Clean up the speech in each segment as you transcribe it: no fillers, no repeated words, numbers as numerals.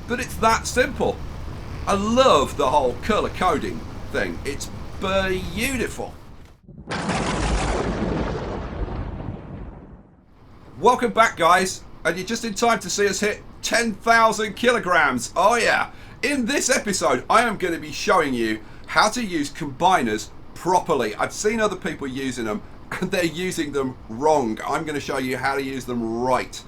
But it's that simple. I love the whole color coding thing. It's beautiful. Welcome back, guys. And you're just in time to see us hit 10,000 kilograms. Oh yeah. In this episode, I am going to be showing you how to use combiners properly. I've seen other people using them and they're using them wrong. I'm going to show you how to use them right.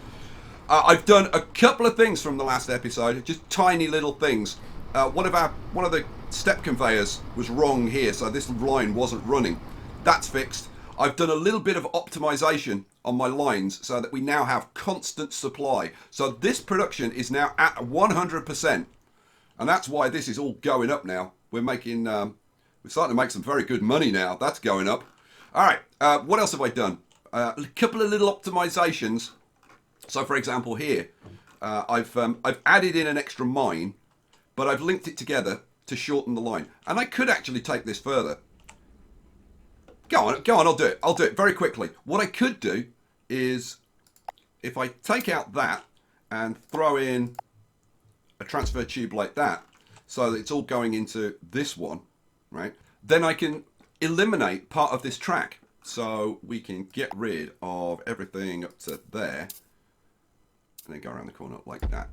I've done a couple of things from the last episode, just tiny little things. One of the step conveyors was wrong here, so this line wasn't running. That's fixed. I've done a little bit of optimization on my lines so that we now have constant supply. So this production is now at 100%, and that's why this is all going up now. We're making, we're starting to make some very good money now. That's going up. All right. What else have I done? A couple of little optimizations. So, for example, here I've added in an extra mine, but I've linked it together to shorten the line. And I could actually take this further. Go on, I'll do it. I'll do it very quickly. What I could do is, if I take out that and throw in a transfer tube like that, so that it's all going into this one, right? Then I can eliminate part of this track. So we can get rid of everything up to there. And then go around the corner like that.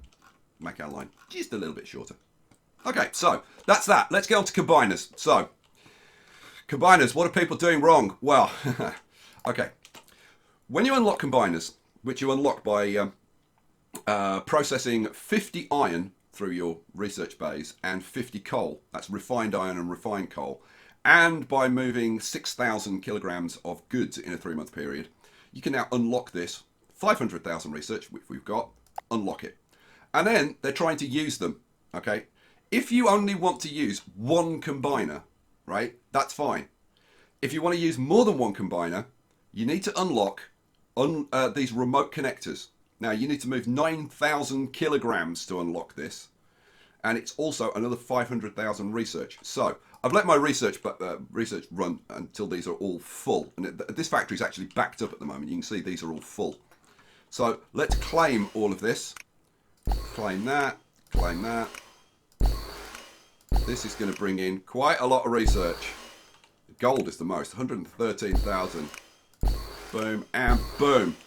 Make our line just a little bit shorter. Okay, so that's that. Let's get on to combiners. So, combiners, what are people doing wrong? Well, okay. When you unlock combiners, which you unlock by processing 50 iron through your research bays and 50 coal, that's refined iron and refined coal, and by moving 6,000 kilograms of goods in a 3-month period, you can now unlock this. 500,000 research, which we've got, unlock it. And then they're trying to use them, okay? If you only want to use one combiner, right, that's fine. If you want to use more than one combiner, you need to unlock these remote connectors. Now, you need to move 9,000 kilograms to unlock this. And it's also another 500,000 research. So, I've let my research run until these are all full. And this factory is actually backed up at the moment. You can see these are all full. So let's claim all of this. Claim that, claim that. This is going to bring in quite a lot of research. Gold is the most, 113,000. Boom and boom.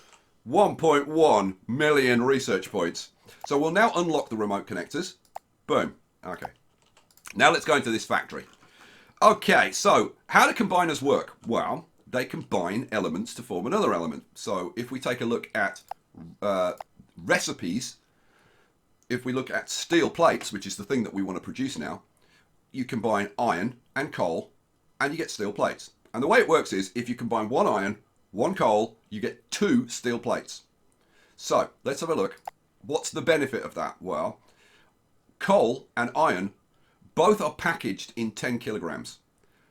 1.1 million research points. So we'll now unlock the remote connectors. Boom. Okay. Now let's go into this factory. Okay, so how do combiners work? Well, they combine elements to form another element. So if we take a look at recipes, if we look at steel plates, which is the thing that we want to produce now, you combine iron and coal and you get steel plates. And the way it works is if you combine one iron, one coal, you get 2 steel plates. So let's have a look. What's the benefit of that? Well, coal and iron both are packaged in 10 kilograms.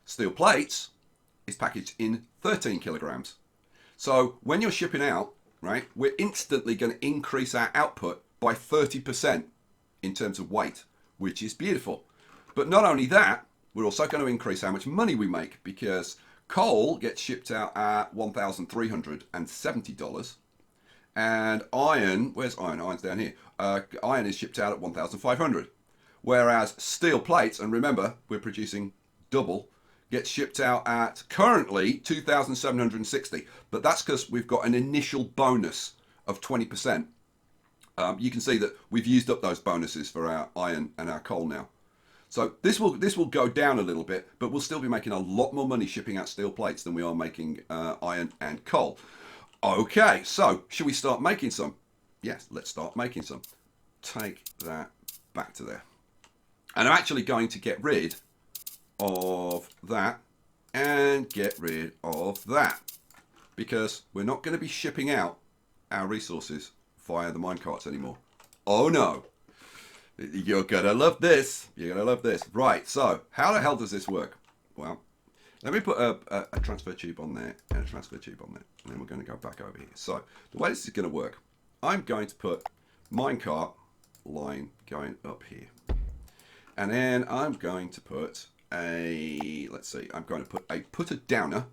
Steel plates is packaged in 13 kilograms. So when you're shipping out, right, we're instantly going to increase our output by 30% in terms of weight, which is beautiful. But not only that, we're also going to increase how much money we make, because coal gets shipped out at $1,370. And iron, where's iron? Iron's down here. Iron is shipped out at $1,500. Whereas steel plates, and remember, we're producing double, gets shipped out at currently $2,760, but that's because we've got an initial bonus of 20%. You can see that we've used up those bonuses for our iron and our coal now. So this will go down a little bit, but we'll still be making a lot more money shipping out steel plates than we are making iron and coal. Okay, so should we start making some? Yes, let's start making some. Take that back to there. And I'm actually going to get rid of that and get rid of that, because we're not going to be shipping out our resources via the minecarts anymore. Oh no, you're gonna love this. You're gonna love this. Right, so how the hell does this work? Well, let me put a transfer tube on there and a transfer tube on there, and then we're going to go back over here. So the way this is going to work, I'm going to put minecart line going up here, and then I'm going to put a, let's see, I'm going to put a putter downer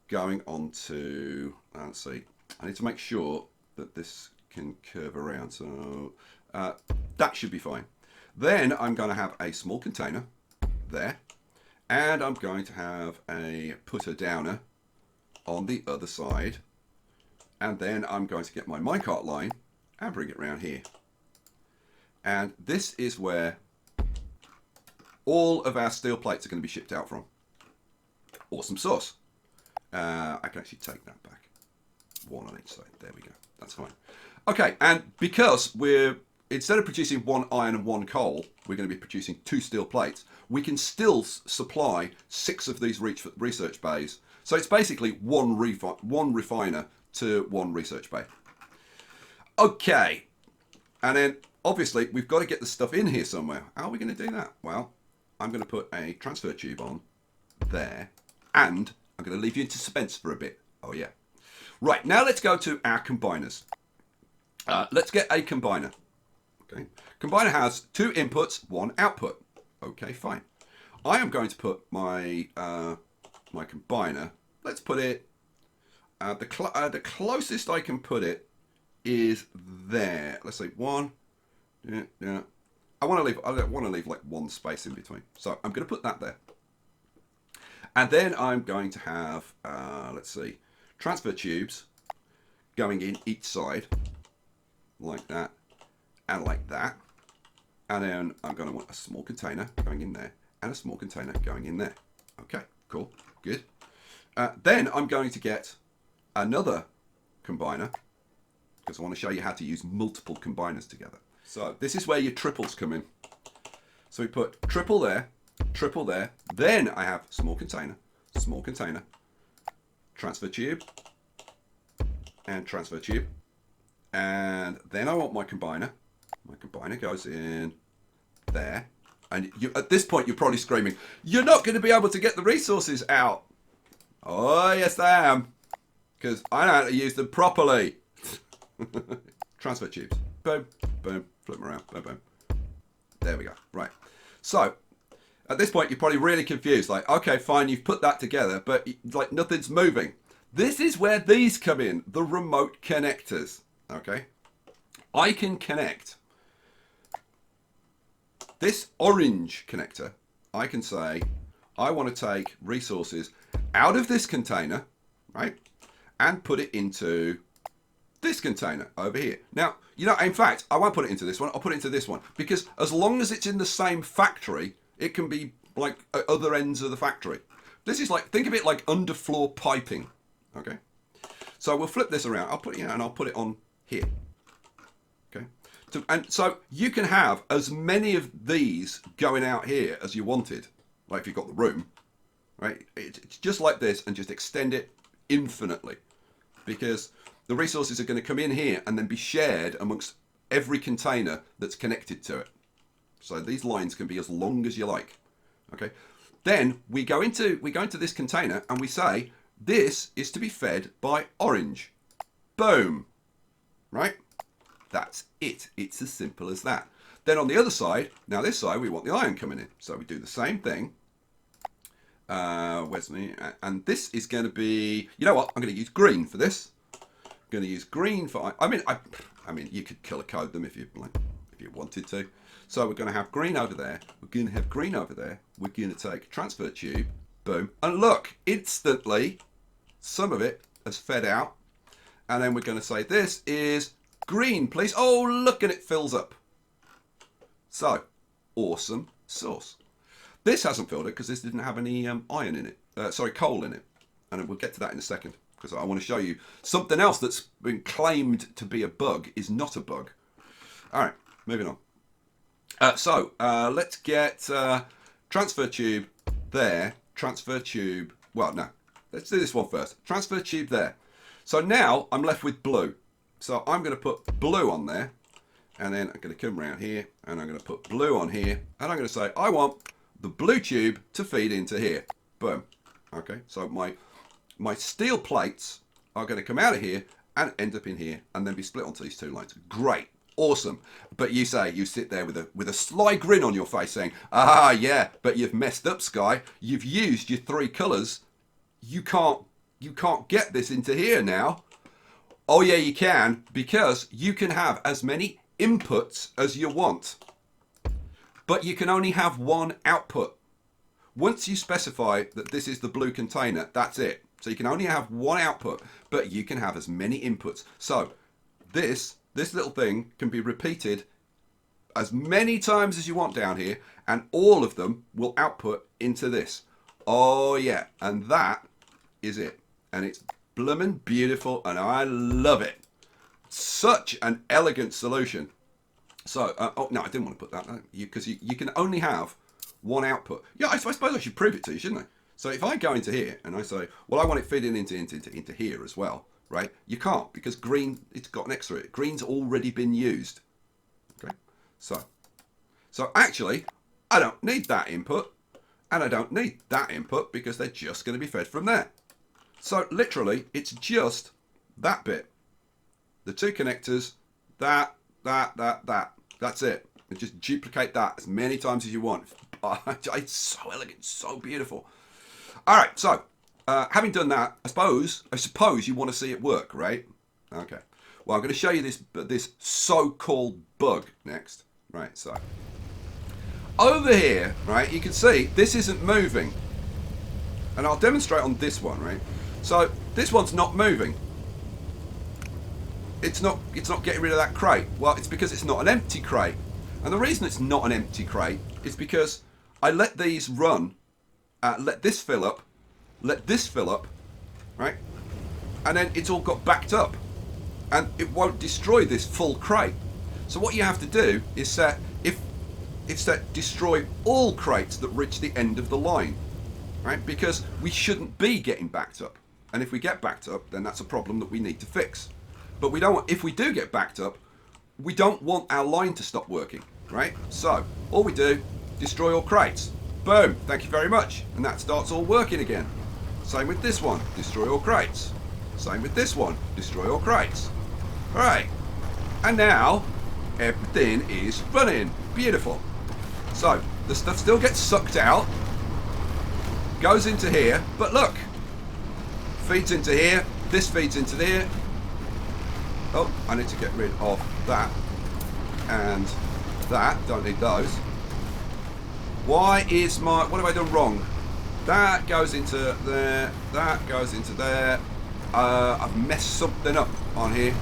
going onto, let's see, I need to make sure that this can curve around. So That should be fine. Then I'm going to have a small container there, and I'm going to have a putter downer on the other side, and then I'm going to get my minecart line and bring it around here. And this is where all of our steel plates are going to be shipped out from. Awesome sauce. I can actually take that back. One on each side. There we go. That's fine. Okay, and because instead of producing 1 iron and 1 coal, we're going to be producing 2 steel plates. We can still supply 6 of these research bays. So it's basically one refiner to 1 research bay. Okay, and then obviously we've got to get the stuff in here somewhere. How are we going to do that? Well, I'm going to put a transfer tube on there, and I'm going to leave you into suspense for a bit. Oh yeah. Right, now let's go to our combiners. Let's get a combiner. Okay, combiner has 2 inputs, 1 output. Okay, fine. I am going to put my my combiner. Let's put it. The closest I can put it is there. Let's say 1. Yeah. I want to leave like 1 space in between. So I'm going to put that there. And then I'm going to have let's see, transfer tubes going in each side like that and like that. And then I'm going to want a small container going in there and a small container going in there. Okay, cool, good. Then I'm going to get another combiner because I want to show you how to use multiple combiners together. So this is where your triples come in. So we put triple there, then I have small container, transfer tube, and transfer tube. And then I want my combiner. My combiner goes in there. And at this point, you're probably screaming, you're not going to be able to get the resources out. Oh, yes, I am. Because I know how to use them properly. Transfer tubes. Boom, boom, flip them around. Boom, boom. There we go. Right. So, at this point, you're probably really confused. Like, okay, fine, you've put that together, but like nothing's moving. This is where these come in, the remote connectors. Okay. I can connect this orange connector. I can say, I want to take resources out of this container, right, and put it into this container over here. Now, you know, in fact, I won't put it into this one. I'll put it into this one because as long as it's in the same factory, it can be like at other ends of the factory. This is like, think of it like underfloor piping. Okay. So we'll flip this around. I'll put it, and I'll put it on here. Okay. So you can have as many of these going out here as you wanted. Like if you've got the room, right? It's just like this and just extend it infinitely because the resources are going to come in here and then be shared amongst every container that's connected to it. So these lines can be as long as you like. Okay. Then we go into this container and we say this is to be fed by orange. Boom. Right? That's it. It's as simple as that. Then on the other side, now this side we want the iron coming in. So we do the same thing. Where's me? And this is going to be, you know what? I'm going to use green for this. I'm going to use green for. I mean, you could color code them if you wanted to. So we're going to have green over there. We're going to have green over there. We're going to take transfer tube. Boom. And look, instantly, some of it has fed out. And then we're going to say this is green, please. Oh, look, and it fills up. So, awesome sauce. This hasn't filled it because this didn't have any iron in it. Sorry, coal in it. And we'll get to that in a second because I want to show you something else that's been claimed to be a bug is not a bug. All right, moving on. Let's get transfer tube there. Transfer tube. Well, no. Let's do this one first. Transfer tube there. So now I'm left with blue. So I'm going to put blue on there. And then I'm going to come around here. And I'm going to put blue on here. And I'm going to say, I want the blue tube to feed into here. Boom. Okay. So my steel plates are going to come out of here and end up in here. And then be split onto these 2 lines. Great. Awesome. But you sit there with a sly grin on your face saying, ah, yeah, but you've messed up, Skye. You've used your 3 colours. You can't get this into here now. Oh, yeah, you can, because you can have as many inputs as you want, but you can only have one output. Once you specify that this is the blue container, that's it. So you can only have one output, but you can have as many inputs. So this little thing can be repeated as many times as you want down here, and all of them will output into this. Oh yeah, and that is it. And it's bloomin' beautiful, and I love it. Such an elegant solution. So, oh no, I didn't want to put that, because you can only have one output. Yeah, I suppose I should prove it to you, shouldn't I? So if I go into here and I say, well, I want it feeding into here as well, right? You can't, because green, it's got an X through it. Green's already been used. Okay, so actually, I don't need that input, and I don't need that input, because they're just going to be fed from there. So literally, it's just that bit. The two connectors, that. That's it. And just duplicate that as many times as you want. It's so elegant, so beautiful. All right, so having done that, I suppose you want to see it work, right? Okay. Well, I'm going to show you this so-called bug next. Right, so over here, right, you can see this isn't moving, and I'll demonstrate on this one, right? So this one's not moving. It's not getting rid of that crate. Well, it's because it's not an empty crate. And the reason it's not an empty crate is because I let these run, let this fill up, right? And then it's all got backed up, and it won't destroy this full crate. So what you have to do is set destroy all crates that reach the end of the line, right? Because we shouldn't be getting backed up. And if we get backed up, then that's a problem that we need to fix. But we don't want, if we do get backed up, we don't want our line to stop working, right? So all we do, destroy all crates. Boom, thank you very much. And that starts all working again. Same with this one, destroy all crates. Same with this one, destroy all crates. All right, and now everything is running. Beautiful. So the stuff still gets sucked out, goes into here, but look, feeds into here, this feeds into there. Oh, I need to get rid of that and that. Don't need those. Why is what have I done wrong? That goes into there. That goes into there. I've messed something up on here.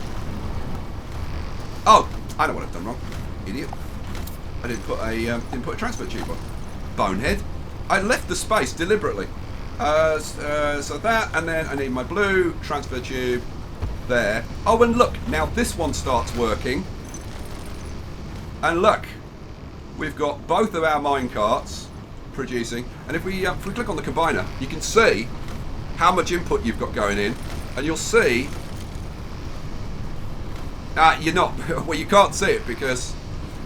Oh, I know what I've done wrong. Idiot. I didn't put a transfer tube on. Bonehead. I left the space deliberately. So that, and then I need my blue transfer tube. There. Oh, and look, now this one starts working. And look, we've got both of our mine carts producing. And if we click on the combiner, you can see how much input you've got going in, and you'll see. You're not. Well, you can't see it because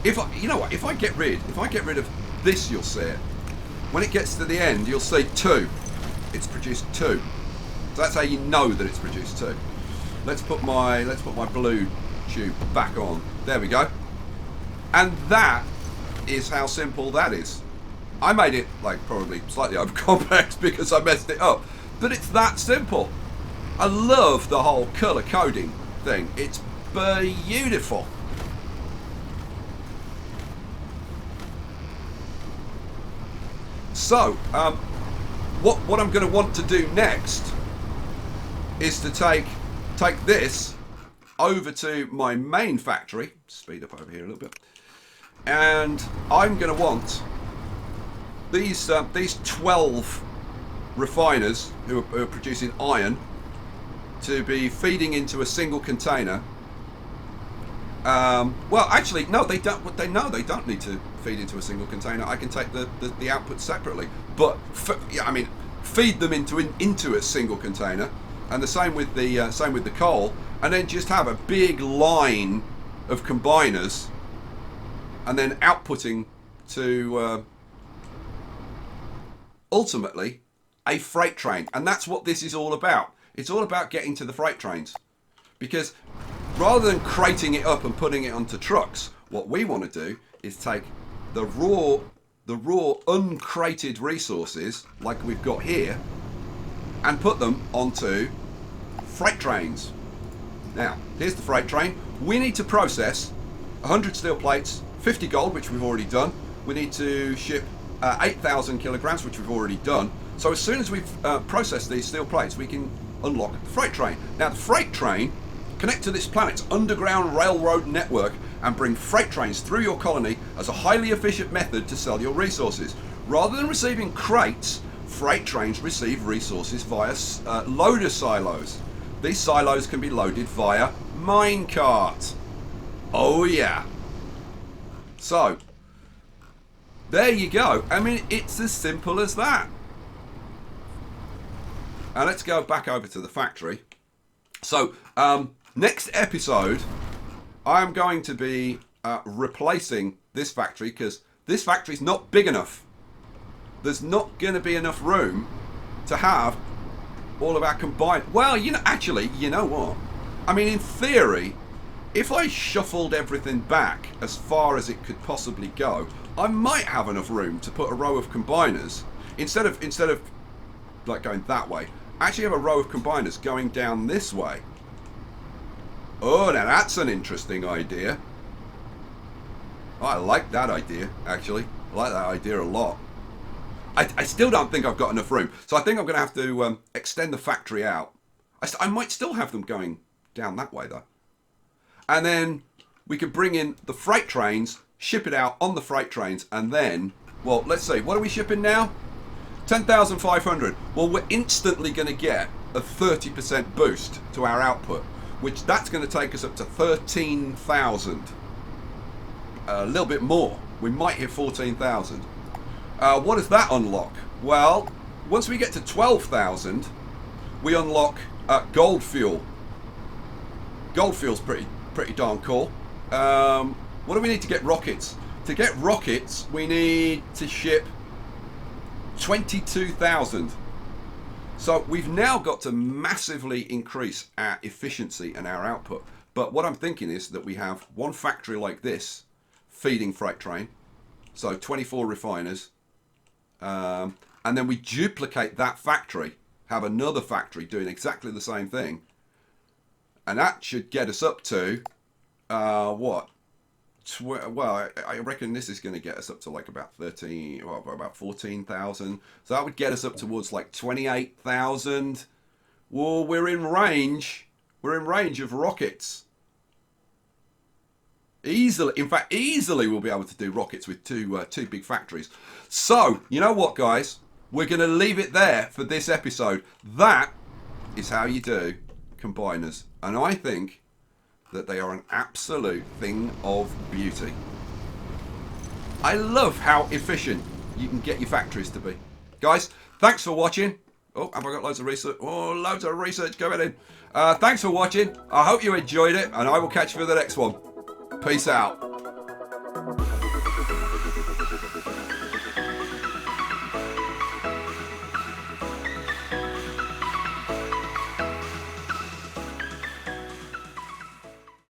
if I get rid of this, you'll see it. When it gets to the end, you'll see 2. It's produced 2. So that's how you know that it's produced 2. Let's put my blue tube back on. There we go. And that is how simple that is. I made it like probably slightly over complex because I messed it up, but it's that simple. I love the whole color coding thing. It's beautiful. So what I'm going to want to do next is to take this over to my main factory. Speed up over here a little bit, and I'm going to want these 12 refiners who are producing iron to be feeding into a single container. Well, actually, no, they don't. They don't need to feed into a single container. I can take the output separately, but I mean, feed them into a single container. And the same with the coal, and then just have a big line of combiners, and then outputting to ultimately a freight train. And that's what this is all about. It's all about getting to the freight trains, because rather than crating it up and putting it onto trucks, what we want to do is take the raw uncrated resources like we've got here and put them onto freight trains. Now, here's the freight train. We need to process 100 steel plates, 50 gold, which we've already done. We need to ship 8,000 kilograms, which we've already done. So as soon as we've processed these steel plates, we can unlock the freight train. Now the freight train connect to this planet's underground railroad network and bring freight trains through your colony as a highly efficient method to sell your resources. Rather than receiving crates, freight trains receive resources via loader silos. These silos can be loaded via minecart. Oh yeah. So, there you go. I mean, it's as simple as that. And let's go back over to the factory. So, next episode, I'm going to be replacing this factory because this factory is not big enough. There's not going to be enough room to have all of our combined... Well, you know what? I mean, in theory, if I shuffled everything back as far as it could possibly go, I might have enough room to put a row of combiners instead of like going that way. Actually have a row of combiners going down this way. Oh, now that's an interesting idea. I like that idea, actually. I like that idea a lot. I still don't think I've got enough room. So I think I'm going to have to extend the factory out. I might still have them going down that way, though. And then we could bring in the freight trains, ship it out on the freight trains, and then, well, let's see. What are we shipping now? 10,500. Well, we're instantly going to get a 30% boost to our output, which that's going to take us up to 13,000. A little bit more. We might hit 14,000. What does that unlock? Well, once we get to 12,000, we unlock gold fuel. Gold fuel's pretty darn cool. What do we need to get rockets? To get rockets, we need to ship 22,000. So we've now got to massively increase our efficiency and our output. But what I'm thinking is that we have one factory like this feeding freight train. So 24 refiners. And then we duplicate that factory, have another factory doing exactly the same thing. And that should get us up to, what? Well, I reckon this is going to get us up to like about 13, well, about 14,000. So that would get us up towards like 28,000. Well, we're in range. We're in range of rockets. Easily, in fact, easily we'll be able to do rockets with two big factories. So, you know what, guys? We're going to leave it there for this episode. That is how you do combiners. And I think that they are an absolute thing of beauty. I love how efficient you can get your factories to be. Guys, thanks for watching. Oh, have I got loads of research? Oh, loads of research coming in. Thanks for watching. I hope you enjoyed it, and I will catch you for the next one. Peace out.